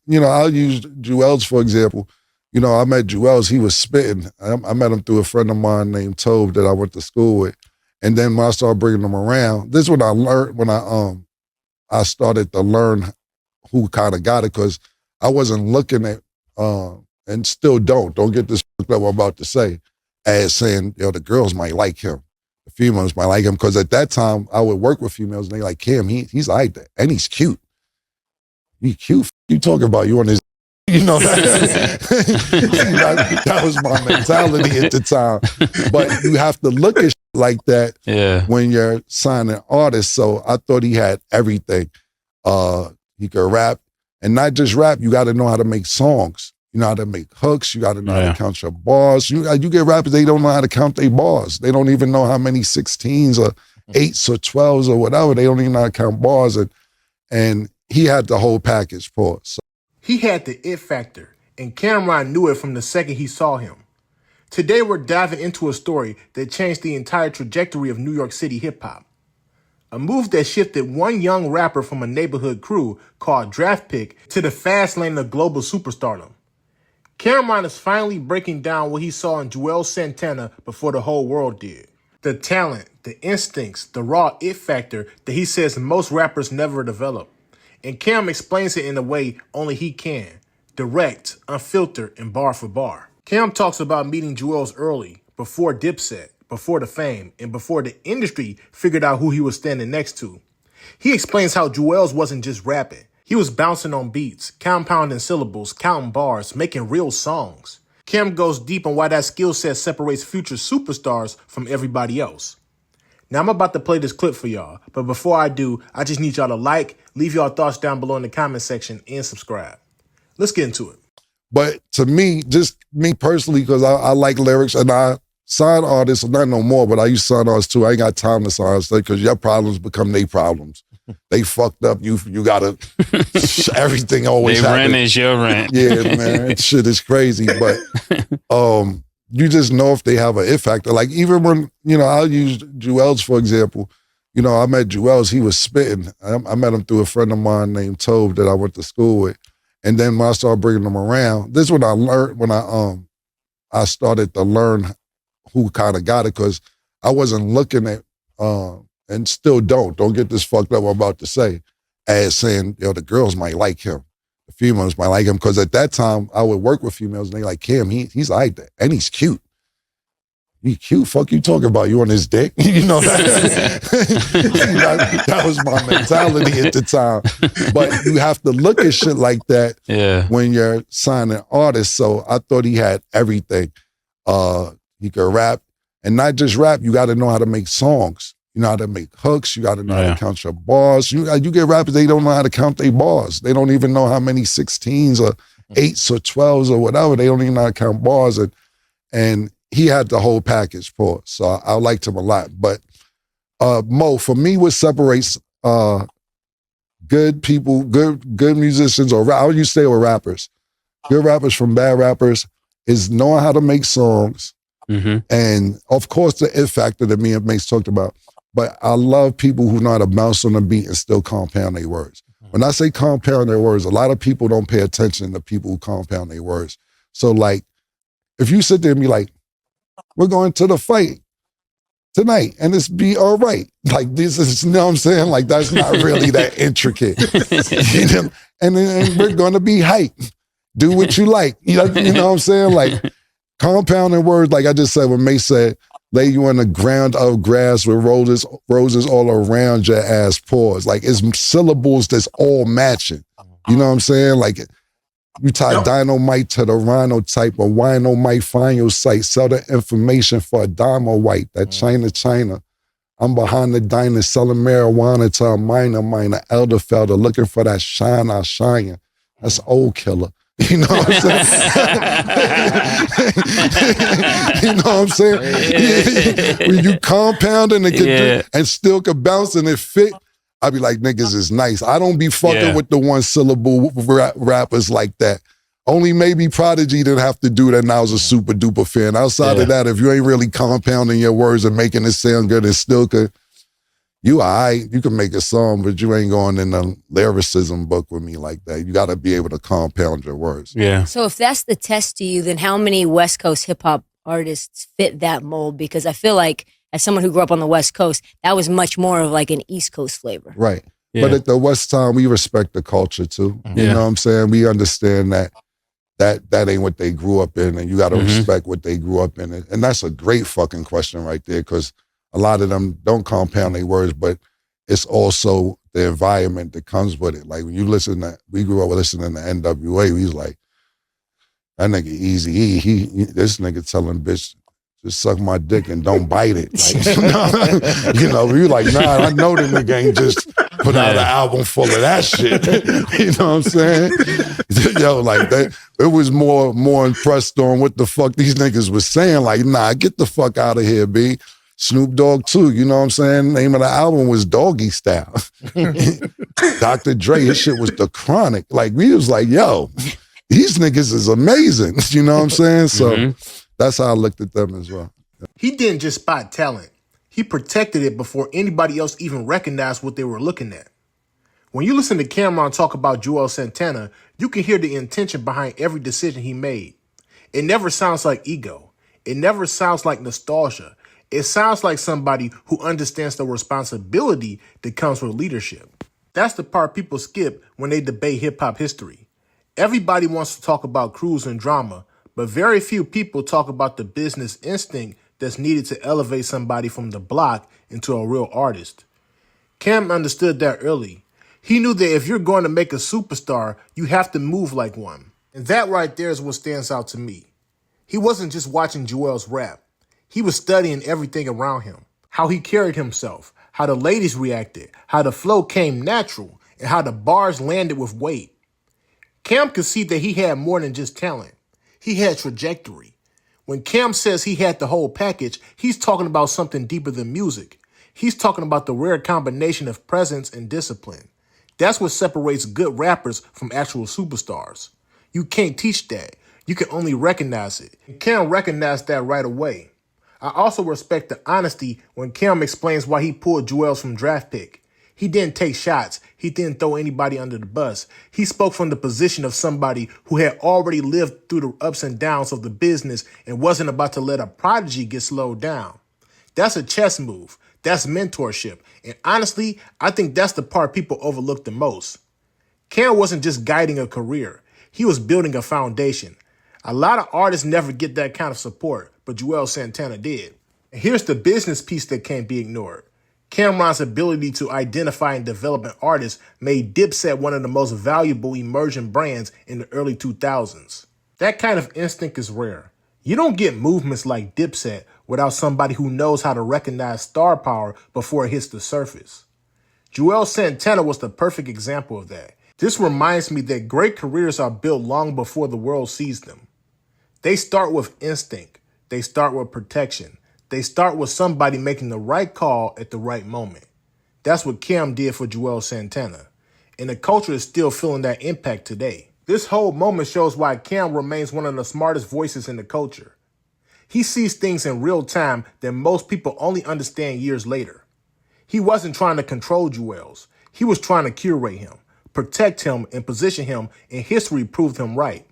I'll use Juelz, for example. I met Juelz, he was spitting. I met him through a friend of mine named Tobe that I went to school with. And then when I started bringing him around, this is what I learned when I started to learn who kind of got it, because I wasn't looking at, and still don't get this that I'm about to say, as saying, the girls might like him. The females might like him, because at that time, I would work with females, and they like, Cam, he's like that, and he's cute. He cute. You talking about you on his, that was my mentality at the time. But you have to look at like that when you're signing artists. So I thought he had everything. He could rap, and not just rap. You got to know how to make songs. You know how to make hooks. You got to know how to count your bars. You get rappers, they don't know how to count their bars. They don't even know how many 16s or 8s or 12s or whatever. They don't even know how to count bars. And he had the whole package, Paul. So. He had the it factor, and Cameron knew it from the second he saw him. Today we're diving into a story that changed the entire trajectory of New York City hip-hop. A move that shifted one young rapper from a neighborhood crew called Draft Pick to the fast lane of global superstardom. Cameron is finally breaking down what he saw in Juelz Santana before the whole world did. The talent, the instincts, the raw it factor that he says most rappers never develop. And Cam explains it in a way only he can. Direct, unfiltered, and bar for bar. Cam talks about meeting Juelz early, before Dipset, before the fame, and before the industry figured out who he was standing next to. He explains how Juelz wasn't just rapping. He was bouncing on beats, compounding syllables, counting bars, making real songs. Cam goes deep on why that skill set separates future superstars from everybody else. Now I'm about to play this clip for y'all, but before I do, I just need y'all to like, leave y'all thoughts down below in the comment section, and subscribe. Let's get into it. But to me, just me personally, because I like lyrics, and I sign artists, not no more, but I used to sign artists too. I ain't got time to sign artists because your problems become their problems. They fucked up. You gotta everything always. They happen. rent is your rent. Yeah, man, that shit is crazy. But you just know if they have an it factor. Like even when I'll use Juelz, for example. I met Juelz. He was spitting. I met him through a friend of mine named Tobe that I went to school with. And then when I started bringing him around, this is what I learned when I started to learn who kind of got it, because I wasn't looking at, and still don't get this fucked up I'm about to say, as saying, the girls might like him. The females might like him, because at that time, I would work with females, and they like, Cam, he's like that, and he's cute. He cute, fuck you talking about, you on his dick? That was my mentality at the time. But you have to look at shit like that when you're signing artists. So I thought he had everything. He could rap, and not just rap, you got to know how to make songs. You know how to make hooks, you got to know how to count your bars. You get rappers, they don't know how to count their bars. They don't even know how many 16s or 8s or 12s or whatever. They don't even know how to count bars. And he had the whole package, Paul. So I liked him a lot. But Mo, for me, what separates good people, good musicians, or how you say with rappers, good rappers from bad rappers, is knowing how to make songs. And of course, the it factor that me and Mace talked about. But I love people who know how to bounce on the beat and still compound their words. When I say compound their words, a lot of people don't pay attention to people who compound their words. So like, if you sit there and be like, we're going to the fight tonight and it's be all right. Like this is, you know what I'm saying? Like that's not really that intricate. And we're going to be hype. Do what you like. You know what I'm saying? Like compounding words, like I just said, when Mace said, lay you on the ground of grass with roses all around your ass pores. Like it's syllables that's all matching. You know what I'm saying? Like you tie dynamite to the rhino type, or wino might find your site. Sell the information for a dime or white. That China. I'm behind the diner selling marijuana to a minor elder looking for that shine I shine. That's old killer. You know what I'm saying? You know what I'm saying? When you compound and it can do, and still can bounce and it fit, I be like, niggas is nice. I don't be fucking with the one syllable rappers like that. Only maybe Prodigy didn't have to do that, and I was a super duper fan. Outside of that, if you ain't really compounding your words and making it sound good and still could, you all right, you can make a song, but you ain't going in the lyricism book with me like that. You got to be able to compound your words. Yeah. So if that's the test to you, then how many West Coast hip hop artists fit that mold? Because I feel like as someone who grew up on the West Coast, that was much more of like an East Coast flavor. Right. Yeah. But at the West time, we respect the culture too. You Yeah. know what I'm saying? We understand that ain't what they grew up in, and you got to respect what they grew up in. And that's a great fucking question right there, because a lot of them don't compound their words, but it's also the environment that comes with it. Like when you listen to, we grew up listening to NWA, we was like, that nigga Eazy-E, this nigga telling bitch, just suck my dick and don't bite it. Like, you know, we were like, nah, I know the nigga ain't just put out an album full of that shit. You know what I'm saying? Yo, like that, it was more impressed on what the fuck these niggas was saying. Like, nah, get the fuck out of here, B. Snoop Dogg too, you know what I'm saying? Name of the album was Doggy Style. Dr. Dre, his shit was The Chronic. Like, we was like, yo, these niggas is amazing. You know what I'm saying? So that's how I looked at them as well. He didn't just spot talent. He protected it before anybody else even recognized what they were looking at. When you listen to Cameron talk about Juelz Santana, you can hear the intention behind every decision he made. It never sounds like ego. It never sounds like nostalgia. It sounds like somebody who understands the responsibility that comes with leadership. That's the part people skip when they debate hip-hop history. Everybody wants to talk about crews and drama, but very few people talk about the business instinct that's needed to elevate somebody from the block into a real artist. Cam understood that early. He knew that if you're going to make a superstar, you have to move like one. And that right there is what stands out to me. He wasn't just watching Juelz rap. He was studying everything around him. How he carried himself, how the ladies reacted, how the flow came natural, and how the bars landed with weight. Cam could see that he had more than just talent. He had trajectory. When Cam says he had the whole package, he's talking about something deeper than music. He's talking about the rare combination of presence and discipline. That's what separates good rappers from actual superstars. You can't teach that. You can only recognize it. And Cam recognized that right away. I also respect the honesty when Cam explains why he pulled Juelz from draft pick. He didn't take shots. He didn't throw anybody under the bus. He spoke from the position of somebody who had already lived through the ups and downs of the business and wasn't about to let a prodigy get slowed down. That's a chess move. That's mentorship. And honestly, I think that's the part people overlook the most. Cam wasn't just guiding a career. He was building a foundation. A lot of artists never get that kind of support, but Juelz Santana did. And here's the business piece that can't be ignored. Cameron's ability to identify and develop an artist made Dipset one of the most valuable emerging brands in the early 2000s. That kind of instinct is rare. You don't get movements like Dipset without somebody who knows how to recognize star power before it hits the surface. Juelz Santana was the perfect example of that. This reminds me that great careers are built long before the world sees them. They start with instinct. They start with protection. They start with somebody making the right call at the right moment. That's what Cam did for Juelz Santana. And the culture is still feeling that impact today. This whole moment shows why Cam remains one of the smartest voices in the culture. He sees things in real time that most people only understand years later. He wasn't trying to control Juelz. He was trying to curate him, protect him, and position him, and history proved him right.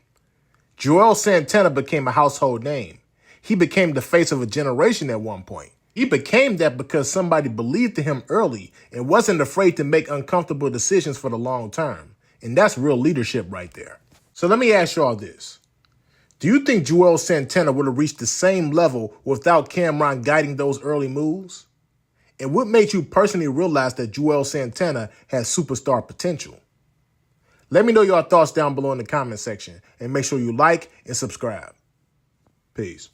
Juelz Santana became a household name. He became the face of a generation at one point. He became that because somebody believed in him early and wasn't afraid to make uncomfortable decisions for the long term. And that's real leadership right there. So let me ask y'all this. Do you think Juelz Santana would have reached the same level without Cameron guiding those early moves? And what made you personally realize that Juelz Santana has superstar potential? Let me know your thoughts down below in the comment section and make sure you like and subscribe. Peace.